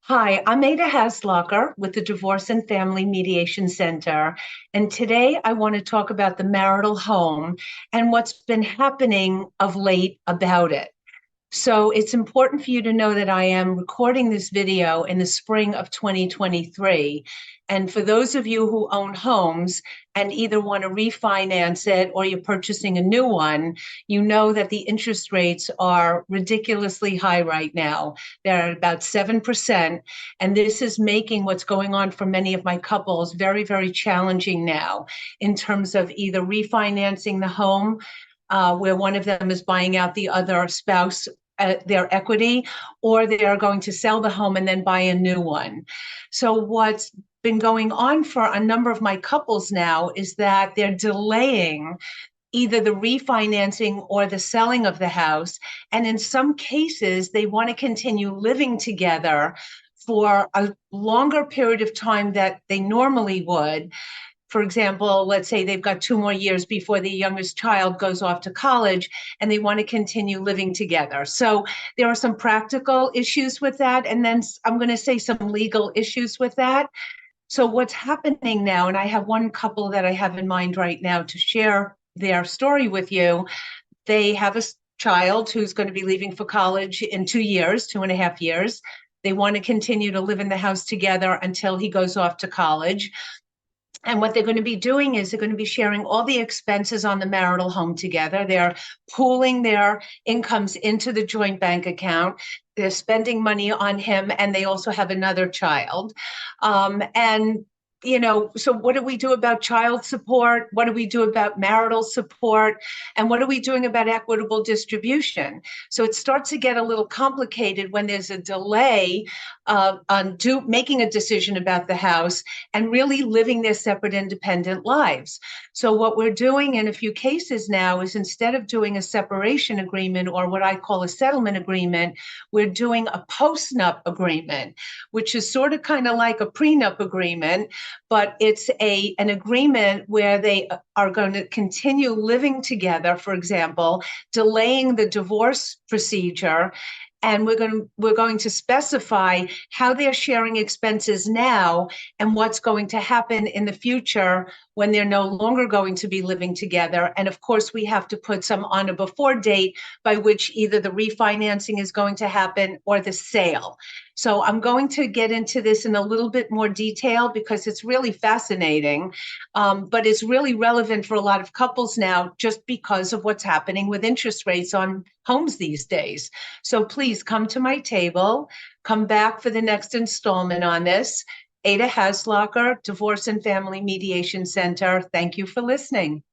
Hi, I'm Ada Hasloecher with the Divorce and Family Mediation Center. And today I want to talk about the marital home and what's been happening of late about it. So it's important for you to know that I am recording this video in the spring of 2023. And for those of you who own homes and either want to refinance it or you're purchasing a new one, you know that the interest rates are ridiculously high right now. They're at about 7%. And this is making what's going on for many of my couples very, very challenging now in terms of either refinancing the home where one of them is buying out the other spouse their equity, or they are going to sell the home and then buy a new one. So what's been going on for a number of my couples now is that they're delaying either the refinancing or the selling of the house. And in some cases, they want to continue living together for a longer period of time that they normally would. For example, let's say they've got 2 more years before the youngest child goes off to college and they want to continue living together. So there are some practical issues with that. And then I'm going to say some legal issues with that. So what's happening now, and I have one couple that I have in mind right now to share their story with you. They have a child who's going to be leaving for college in 2 years, 2.5 years. They want to continue to live in the house together until he goes off to college. And what they're going to be doing is they're going to be sharing all the expenses on the marital home together. They're pooling their incomes into the joint bank account. They're spending money on him, and they also have another child. So what do we do about child support? What do we do about marital support? And what are we doing about equitable distribution? So it starts to get a little complicated when there's a delay on making a decision about the house and really living their separate independent lives. So what we're doing in a few cases now is, instead of doing a separation agreement or what I call a settlement agreement, we're doing a post-nup agreement, which is sort of kind of like a prenup agreement, but it's an agreement where they are going to continue living together, for example, delaying the divorce procedure. And we're going to specify how they're sharing expenses now and what's going to happen in the future when they're no longer going to be living together. And of course, we have to put some on a before date by which either the refinancing is going to happen or the sale. So I'm going to get into this in a little bit more detail because it's really fascinating, but it's really relevant for a lot of couples now just because of what's happening with interest rates on homes these days. So please come to my table, come back for the next installment on this. Ada Hasloecher, Divorce and Family Mediation Center. Thank you for listening.